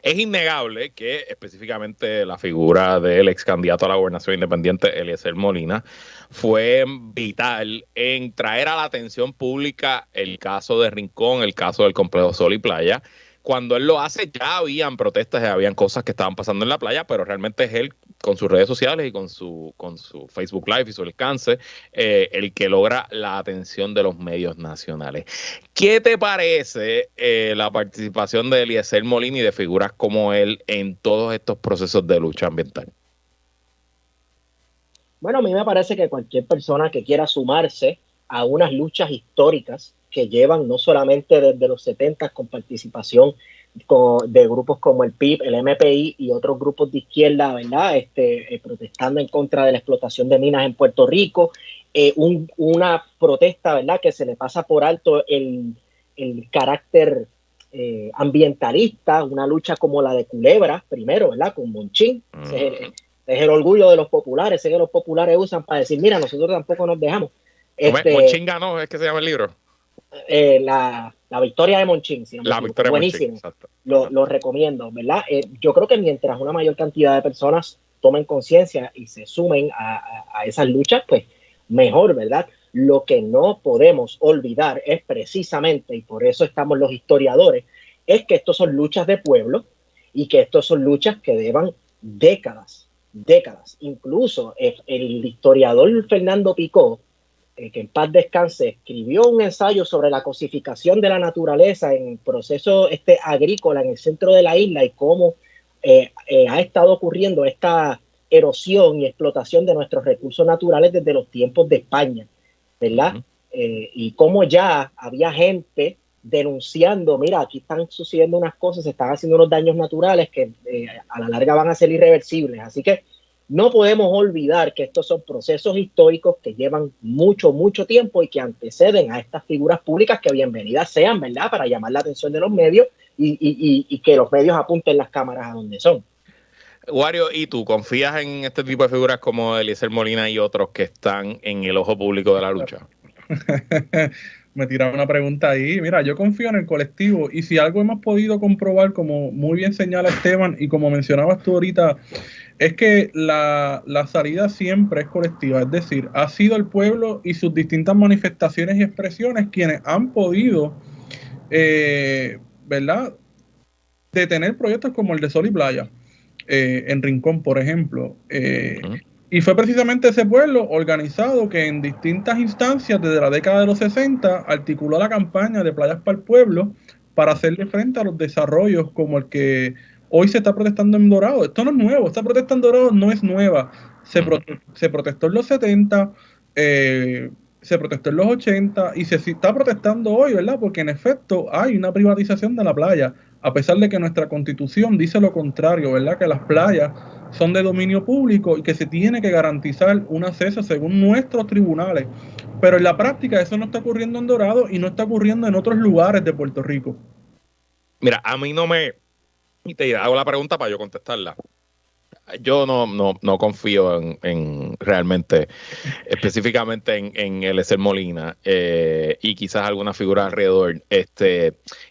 es innegable que específicamente la figura del ex candidato a la gobernación independiente, Eliezer Molina, fue vital en traer a la atención pública el caso de Rincón, el caso del complejo Sol y Playa. Cuando él lo hace, ya habían protestas, ya habían cosas que estaban pasando en la playa, pero realmente es él con sus redes sociales y con su Facebook Live y su alcance, el que logra la atención de los medios nacionales. ¿Qué te parece la participación de Eliezer Molina y de figuras como él en todos estos procesos de lucha ambiental? Bueno, a mí me parece que cualquier persona que quiera sumarse a unas luchas históricas que llevan no solamente desde los 70 con participación de grupos como el PIB, el MPI y otros grupos de izquierda, ¿verdad? Protestando en contra de la explotación de minas en Puerto Rico, una protesta, ¿verdad? Que se le pasa por alto el carácter ambientalista, una lucha como la de Culebra, primero, ¿verdad? Con Monchín. Es el orgullo de los populares, ese que los populares usan para decir, mira, nosotros tampoco nos dejamos. Monchín ganó, es que se llama el libro. La victoria de Monchín, si no me la equivoco. Victoria Buenísimo. De Monchín, lo recomiendo, ¿verdad? Yo creo que mientras una mayor cantidad de personas tomen conciencia y se sumen a esas luchas, pues mejor, ¿verdad? Lo que no podemos olvidar es precisamente, y por eso estamos los historiadores, es que estos son luchas de pueblo y que estos son luchas que llevan décadas. Incluso el historiador Fernando Picó, que en paz descanse, escribió un ensayo sobre la cosificación de la naturaleza en proceso agrícola en el centro de la isla y cómo ha estado ocurriendo esta erosión y explotación de nuestros recursos naturales desde los tiempos de España, ¿verdad? Y cómo ya había gente denunciando, mira, aquí están sucediendo unas cosas, se están haciendo unos daños naturales que a la larga van a ser irreversibles. Así que no podemos olvidar que estos son procesos históricos que llevan mucho, mucho tiempo y que anteceden a estas figuras públicas que bienvenidas sean, ¿verdad? Para llamar la atención de los medios y que los medios apunten las cámaras a donde son. Wario, ¿y tú confías en este tipo de figuras como Eliezer Molina y otros que están en el ojo público de la lucha? Me tiraron una pregunta ahí. Mira, yo confío en el colectivo y si algo hemos podido comprobar, como muy bien señala Esteban y como mencionabas tú ahorita, es que la salida siempre es colectiva. Es decir, ha sido el pueblo y sus distintas manifestaciones y expresiones quienes han podido, ¿verdad?, detener proyectos como el de Sol y Playa. En Rincón, por ejemplo, y fue precisamente ese pueblo organizado que en distintas instancias desde la década de los 60 articuló la campaña de Playas para el Pueblo para hacerle frente a los desarrollos como el que hoy se está protestando en Dorado. Esto no es nuevo, esta protesta en Dorado no es nueva, se protestó en los 70, se protestó en los 80 y se está protestando hoy, ¿verdad? Porque en efecto hay una privatización de la playa, a pesar de que nuestra Constitución dice lo contrario, ¿verdad? Que las playas son de dominio público y que se tiene que garantizar un acceso según nuestros tribunales. Pero en la práctica eso no está ocurriendo en Dorado y no está ocurriendo en otros lugares de Puerto Rico. Mira, a mí no me... Y te hago la pregunta para yo contestarla. Yo no confío en realmente, específicamente en Eliezer Molina y quizás alguna figura alrededor.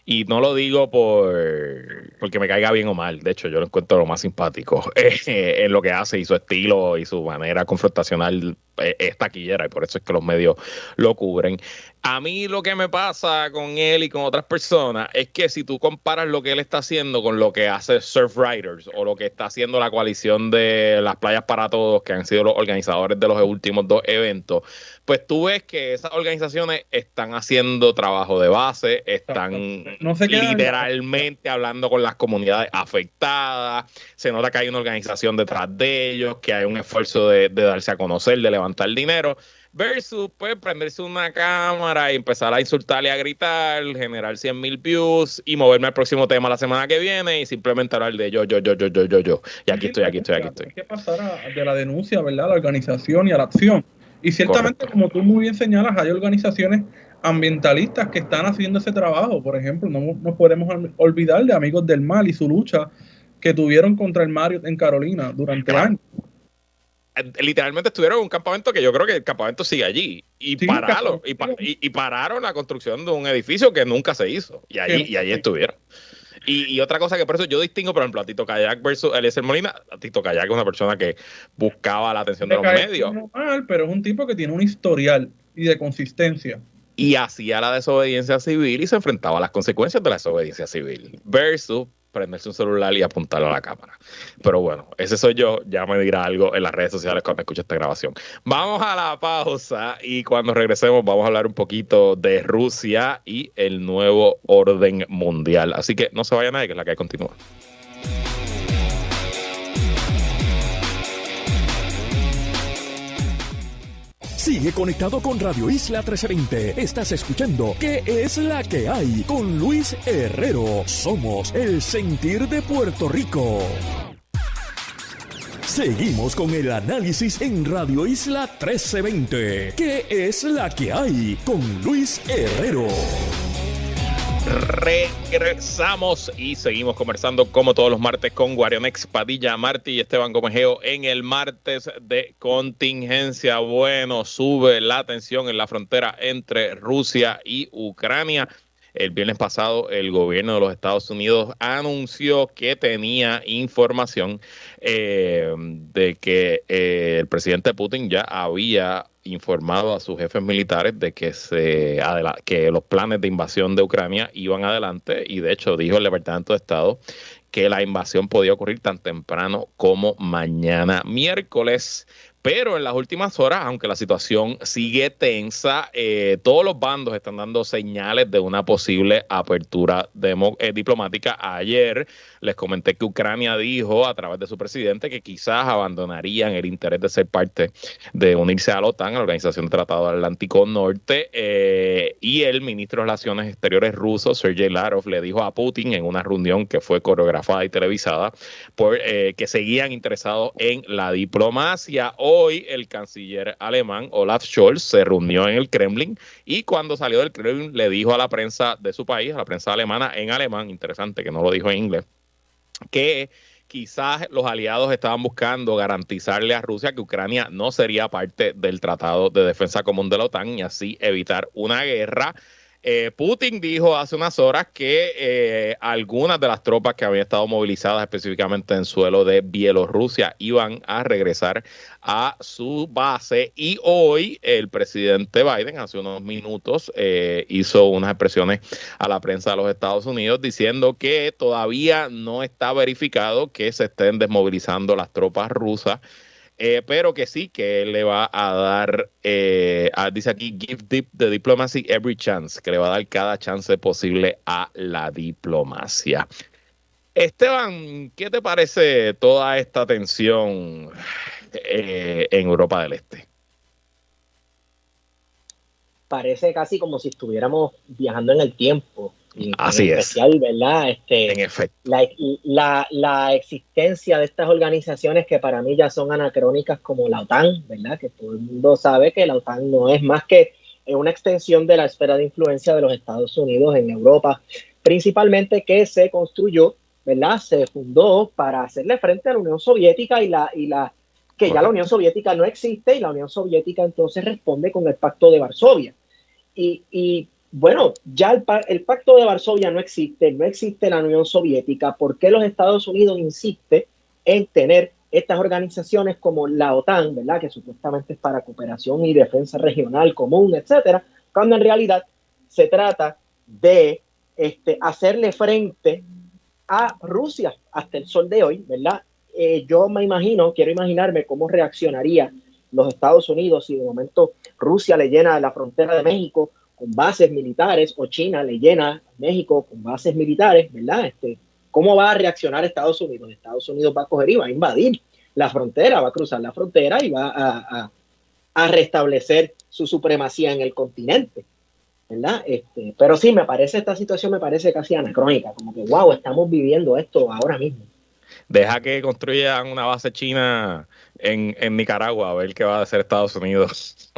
Y no lo digo porque me caiga bien o mal. De hecho, yo lo encuentro lo más simpático en lo que hace y su estilo y su manera confrontacional es taquillera y por eso es que los medios lo cubren. A mí lo que me pasa con él y con otras personas es que si tú comparas lo que él está haciendo con lo que hace Surf Riders o lo que está haciendo la coalición de las playas para todos, que han sido los organizadores de los últimos 2 eventos, pues tú ves que esas organizaciones están haciendo trabajo de base, están literalmente hablando con las comunidades afectadas, se nota que hay una organización detrás de ellos, que hay un esfuerzo de darse a conocer, de levantar dinero, versus pues prenderse una cámara y empezar a insultarle, a gritar, generar 100,000 views y moverme al próximo tema la semana que viene y simplemente hablar de yo. Y aquí estoy. Hay que pasar de la denuncia, ¿verdad?, a la organización y a la acción. Y ciertamente, correcto, como tú muy bien señalas, hay organizaciones ambientalistas que están haciendo ese trabajo. Por ejemplo, no podemos olvidar de Amigos del Mal y su lucha que tuvieron contra el Marriott en Carolina durante años. Literalmente estuvieron en un campamento que yo creo que el campamento sigue allí y pararon la construcción de un edificio que nunca se hizo y allí estuvieron. Y otra cosa que por eso yo distingo, por ejemplo, a Tito Kayak versus Eliezer Molina. A Tito Kayak es una persona que buscaba la atención de los medios. Normal, pero es un tipo que tiene un historial y de consistencia. Y hacía la desobediencia civil y se enfrentaba a las consecuencias de la desobediencia civil. Versus prenderse un celular y apuntarlo a la cámara. Pero bueno, ese soy yo. Ya me dirá algo en las redes sociales cuando escuche esta grabación. Vamos a la pausa y cuando regresemos vamos a hablar un poquito de Rusia y el nuevo orden mundial. Así que no se vaya nadie, que es la que continúa. Sigue conectado con Radio Isla 1320. Estás escuchando ¿Qué es la que hay? Con Luis Herrero. Somos el sentir de Puerto Rico. Seguimos con el análisis en Radio Isla 1320. ¿Qué es la que hay? Con Luis Herrero. Regresamos y seguimos conversando como todos los martes con Guarionex, Padilla, Martí y Esteban Gomejeo en el martes de contingencia. Bueno, sube la tensión en la frontera entre Rusia y Ucrania. El viernes pasado el gobierno de los Estados Unidos anunció que tenía información de que el presidente Putin ya había informado a sus jefes militares de que que los planes de invasión de Ucrania iban adelante y de hecho dijo el Departamento de Estado que la invasión podía ocurrir tan temprano como mañana miércoles. Pero en las últimas horas, aunque la situación sigue tensa, todos los bandos están dando señales de una posible apertura diplomática. Ayer les comenté que Ucrania dijo a través de su presidente que quizás abandonarían el interés de ser parte de unirse a la OTAN, a la Organización de Tratado Atlántico Norte, y el ministro de Relaciones Exteriores ruso, Sergei Lavrov, le dijo a Putin en una reunión que fue coreografada y televisada que seguían interesados en la diplomacia. Hoy el canciller alemán Olaf Scholz se reunió en el Kremlin y cuando salió del Kremlin le dijo a la prensa de su país, a la prensa alemana en alemán, interesante que no lo dijo en inglés, que quizás los aliados estaban buscando garantizarle a Rusia que Ucrania no sería parte del Tratado de Defensa Común de la OTAN y así evitar una guerra. Putin dijo hace unas horas que algunas de las tropas que habían estado movilizadas específicamente en suelo de Bielorrusia iban a regresar a su base, y hoy el presidente Biden hace unos minutos hizo unas expresiones a la prensa de los Estados Unidos diciendo que todavía no está verificado que se estén desmovilizando las tropas rusas, pero que sí, que él le va a dar, dice aquí, give the diplomacy every chance, que le va a dar cada chance posible a la diplomacia. Esteban, ¿qué te parece toda esta tensión en Europa del Este? Parece casi como si estuviéramos viajando en el tiempo. Así en especial, ¿verdad? En efecto. La existencia de estas organizaciones que para mí ya son anacrónicas, como la OTAN, ¿verdad? Que todo el mundo sabe que la OTAN no es más que una extensión de la esfera de influencia de los Estados Unidos en Europa, principalmente, que se construyó, ¿verdad? Se fundó para hacerle frente a la Unión Soviética que ya la Unión Soviética no existe, y la Unión Soviética entonces responde con el Pacto de Varsovia. Y bueno, ya el Pacto de Varsovia no existe la Unión Soviética. ¿Por qué los Estados Unidos insiste en tener estas organizaciones como la OTAN, ¿verdad? Que supuestamente es para cooperación y defensa regional común, etcétera, cuando en realidad se trata de hacerle frente a Rusia hasta el sol de hoy, ¿verdad? Yo quiero imaginarme cómo reaccionaría los Estados Unidos si de momento Rusia le llena la frontera de México con bases militares, o China le llena México con bases militares, ¿verdad? ¿Cómo va a reaccionar Estados Unidos? Estados Unidos va a coger y va a invadir la frontera, va a cruzar la frontera y va a restablecer su supremacía en el continente, ¿verdad? Pero sí, esta situación me parece casi anacrónica, como que, wow, estamos viviendo esto ahora mismo. Deja que construyan una base china en Nicaragua, a ver qué va a hacer Estados Unidos.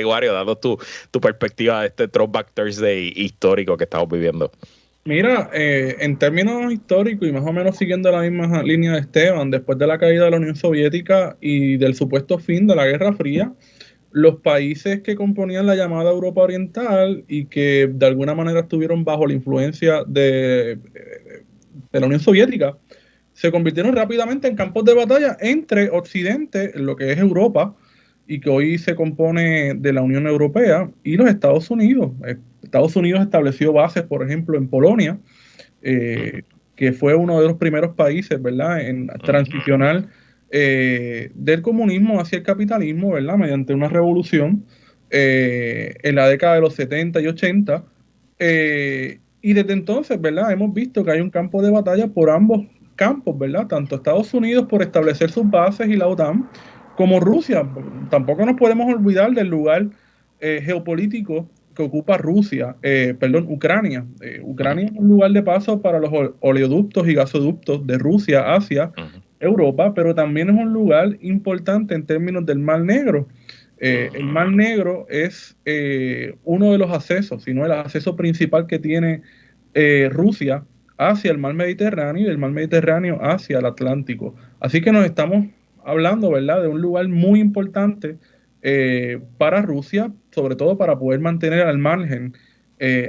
Wario, danos tu perspectiva de este Throwback Thursday histórico que estamos viviendo. Mira, en términos históricos y más o menos siguiendo la misma línea de Esteban, después de la caída de la Unión Soviética y del supuesto fin de la Guerra Fría, los países que componían la llamada Europa Oriental y que de alguna manera estuvieron bajo la influencia de la Unión Soviética, se convirtieron rápidamente en campos de batalla entre Occidente, lo que es Europa, y que hoy se compone de la Unión Europea, y los Estados Unidos. Estados Unidos estableció bases, por ejemplo, en Polonia, que fue uno de los primeros países, ¿verdad?, en transicionar del comunismo hacia el capitalismo, ¿verdad?, mediante una revolución en la década de los 70 y 80. Y desde entonces, ¿verdad?, hemos visto que hay un campo de batalla por ambos campos, ¿verdad? Tanto Estados Unidos por establecer sus bases y la OTAN, como Rusia. Tampoco nos podemos olvidar del lugar geopolítico que ocupa Ucrania. Ucrania es un lugar de paso para los oleoductos y gasoductos de Rusia hacia Europa, pero también es un lugar importante en términos del Mar Negro. El Mar Negro es uno de los accesos, si no el acceso principal que tiene Rusia hacia el Mar Mediterráneo, y del Mar Mediterráneo hacia el Atlántico. Así que nos estamos hablando, ¿verdad?, de un lugar muy importante para Rusia, sobre todo para poder mantener al margen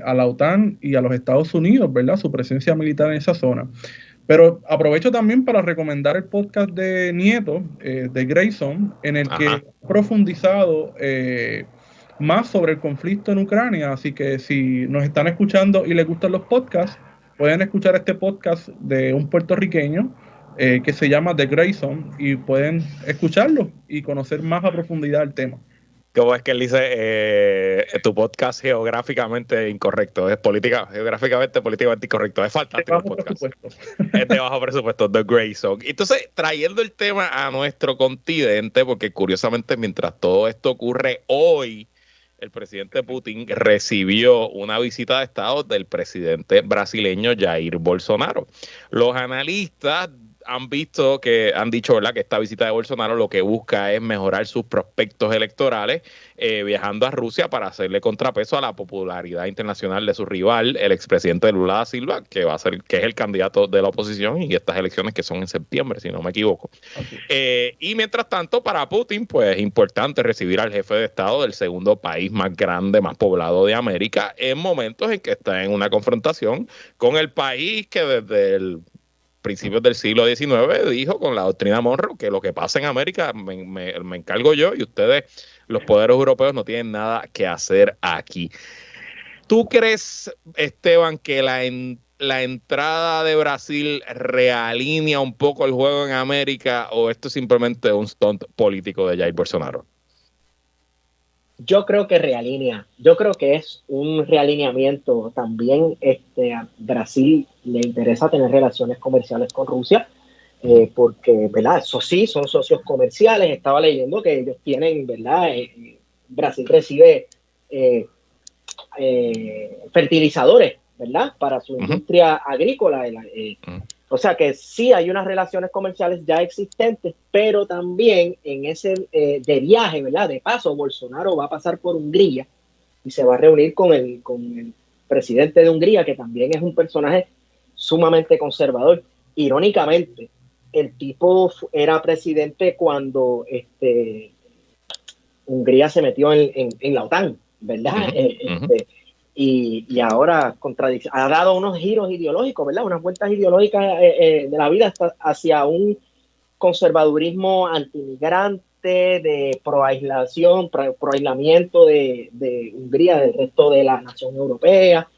a la OTAN y a los Estados Unidos, ¿verdad?, su presencia militar en esa zona. Pero aprovecho también para recomendar el podcast de Nieto, de Grayson, en el que ha profundizado más sobre el conflicto en Ucrania. Así que si nos están escuchando y les gustan los podcasts, pueden escuchar este podcast de un puertorriqueño que se llama The Gray Zone, y pueden escucharlo y conocer más a profundidad el tema. ¿Cómo es que él dice tu podcast geográficamente incorrecto? Es geográficamente, políticamente incorrecto. Es fantástico el podcast. Es de bajo presupuesto, The Gray Zone. Entonces, trayendo el tema a nuestro continente, porque curiosamente mientras todo esto ocurre hoy, el presidente Putin recibió una visita de Estado del presidente brasileño Jair Bolsonaro. Los analistas han dicho, ¿verdad?, que esta visita de Bolsonaro lo que busca es mejorar sus prospectos electorales viajando a Rusia para hacerle contrapeso a la popularidad internacional de su rival, el expresidente Lula da Silva, que es el candidato de la oposición, y estas elecciones que son en septiembre, si no me equivoco. Y mientras tanto, para Putin, pues es importante recibir al jefe de Estado del segundo país más grande, más poblado de América, en momentos en que está en una confrontación con el país que desde el principios del siglo XIX dijo con la doctrina Monroe que lo que pasa en América me encargo yo, y ustedes, los poderes europeos, no tienen nada que hacer aquí. ¿Tú crees, Esteban, que la entrada de Brasil realinea un poco el juego en América, o esto es simplemente un stunt político de Jair Bolsonaro? Yo creo que realinea. Yo creo que es un realineamiento. También a Brasil le interesa tener relaciones comerciales con Rusia, porque, ¿verdad? Eso sí, son socios comerciales. Estaba leyendo que ellos tienen, ¿verdad? Brasil recibe fertilizadores, ¿verdad?, para su industria agrícola. O sea que sí hay unas relaciones comerciales ya existentes, pero también en ese de viaje, ¿verdad?, de paso, Bolsonaro va a pasar por Hungría y se va a reunir con el presidente de Hungría, que también es un personaje sumamente conservador. Irónicamente, el tipo era presidente cuando Hungría se metió en la OTAN, ¿verdad? Y ahora ha dado unos giros ideológicos, ¿verdad? Unas vueltas ideológicas de la vida hacia un conservadurismo antimigrante, de proaislamiento de Hungría del resto de la nación europea.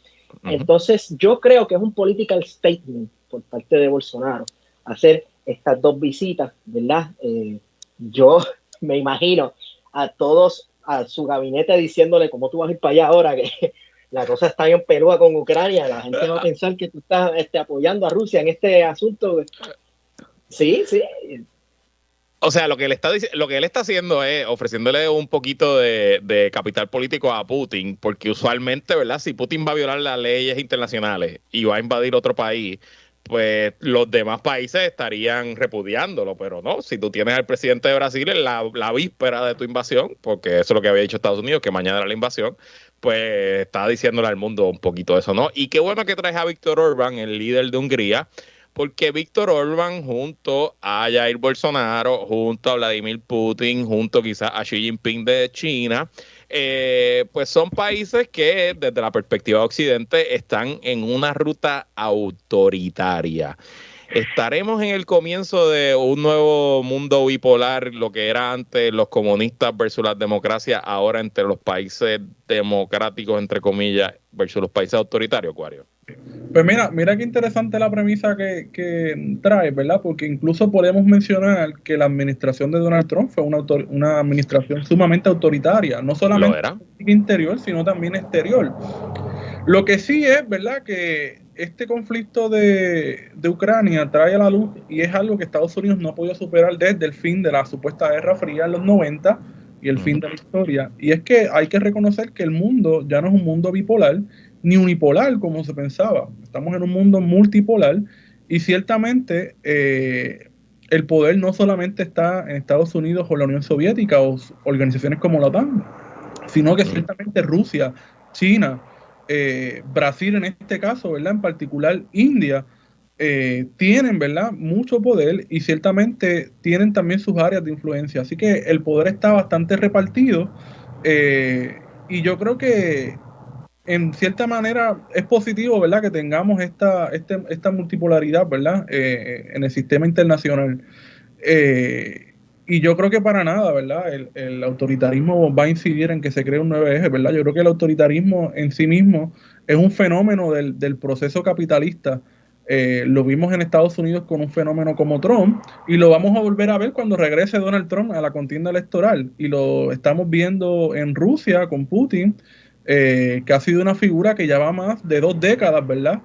Entonces, yo creo que es un political statement por parte de Bolsonaro hacer estas dos visitas, ¿verdad? Yo me imagino a todos, a su gabinete, diciéndole: ¿cómo tú vas a ir para allá ahora que la cosa está bien peluda con Ucrania? La gente va a pensar que tú estás apoyando a Rusia en este asunto. Sí. O sea, lo que él está haciendo es ofreciéndole un poquito de capital político a Putin, porque usualmente, ¿verdad?, si Putin va a violar las leyes internacionales y va a invadir otro país, pues los demás países estarían repudiándolo, pero no, si tú tienes al presidente de Brasil en la víspera de tu invasión, porque eso es lo que había dicho Estados Unidos, que mañana era la invasión, pues está diciéndole al mundo un poquito eso, ¿no? Y qué bueno que traes a Viktor Orbán, el líder de Hungría, porque Viktor Orbán, junto a Jair Bolsonaro, junto a Vladimir Putin, junto quizás a Xi Jinping de China, pues son países que desde la perspectiva de Occidente están en una ruta autoritaria. ¿Estaremos en el comienzo de un nuevo mundo bipolar, lo que era antes los comunistas versus las democracias, ahora entre los países democráticos, entre comillas, versus los países autoritarios, Cuario? Pues mira qué interesante la premisa que trae, ¿verdad? Porque incluso podemos mencionar que la administración de Donald Trump fue una administración sumamente autoritaria, no solamente interior, sino también exterior. Lo que sí es, ¿verdad?, que este conflicto de Ucrania trae a la luz, y es algo que Estados Unidos no ha podido superar desde el fin de la supuesta Guerra Fría en los 90 y el fin de la historia, y es que hay que reconocer que el mundo ya no es un mundo bipolar ni unipolar como se pensaba. Estamos en un mundo multipolar, y ciertamente el poder no solamente está en Estados Unidos o la Unión Soviética o organizaciones como la OTAN, sino que ciertamente Rusia, China, Brasil en este caso, ¿verdad?, en particular India, tienen, ¿verdad?, mucho poder, y ciertamente tienen también sus áreas de influencia. Así que el poder está bastante repartido, y yo creo que en cierta manera es positivo, ¿verdad?, que tengamos esta multipolaridad, ¿verdad?, en el sistema internacional. Y yo creo que para nada, ¿verdad?, el autoritarismo va a incidir en que se cree un nuevo eje, ¿verdad? Yo creo que el autoritarismo en sí mismo es un fenómeno del proceso capitalista Lo vimos en Estados Unidos con un fenómeno como Trump y lo vamos a volver a ver cuando regrese Donald Trump a la contienda electoral, y lo estamos viendo en Rusia con Putin, que ha sido una figura que ya va más de 2 décadas, ¿verdad?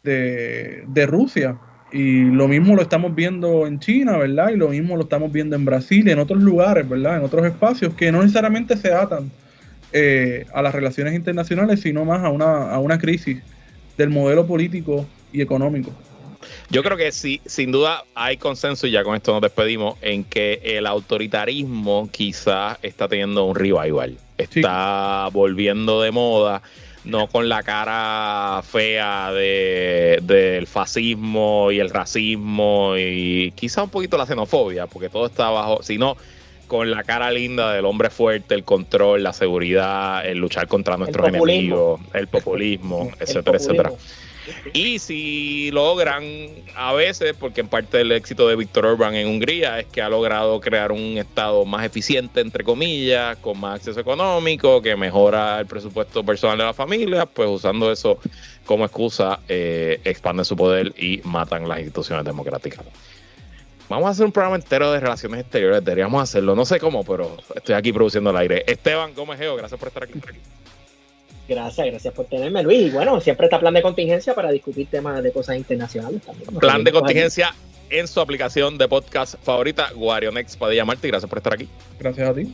De Rusia, y lo mismo lo estamos viendo en China, ¿verdad? Y lo mismo lo estamos viendo en Brasil y en otros lugares, ¿verdad? En otros espacios que no necesariamente se atan a las relaciones internacionales, sino más a una crisis del modelo político y económico. Yo creo que sí, sin duda hay consenso, y ya con esto nos despedimos, en que el autoritarismo quizás está teniendo un revival. Está volviendo de moda, no con la cara fea del fascismo y el racismo y quizás un poquito la xenofobia, porque todo está abajo, sino con la cara linda del hombre fuerte, el control, la seguridad, el luchar contra nuestros enemigos, el populismo, etcétera, etcétera. Y si logran, a veces, porque en parte del éxito de Viktor Orbán en Hungría es que ha logrado crear un estado más eficiente, entre comillas, con más acceso económico, que mejora el presupuesto personal de la familia, pues usando eso como excusa, expanden su poder y matan las instituciones democráticas. Vamos a hacer un programa entero de relaciones exteriores, deberíamos hacerlo, no sé cómo, pero estoy aquí produciendo el aire. Esteban Gómez Geo, gracias por estar aquí. Gracias por tenerme, Luis. Y bueno, siempre está plan de contingencia para discutir temas de cosas internacionales también. Plan de contingencia en su aplicación de podcast favorita, Guarionex Padilla Martí. Gracias por estar aquí. Gracias a ti.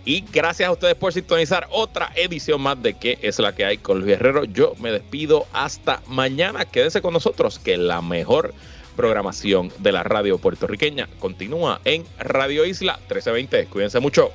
Y gracias a ustedes por sintonizar otra edición más de ¿Qué es la que hay con Luis Herrero? Yo me despido hasta mañana. Quédese con nosotros, que la mejor programación de la radio puertorriqueña continúa en Radio Isla 1320. Cuídense mucho.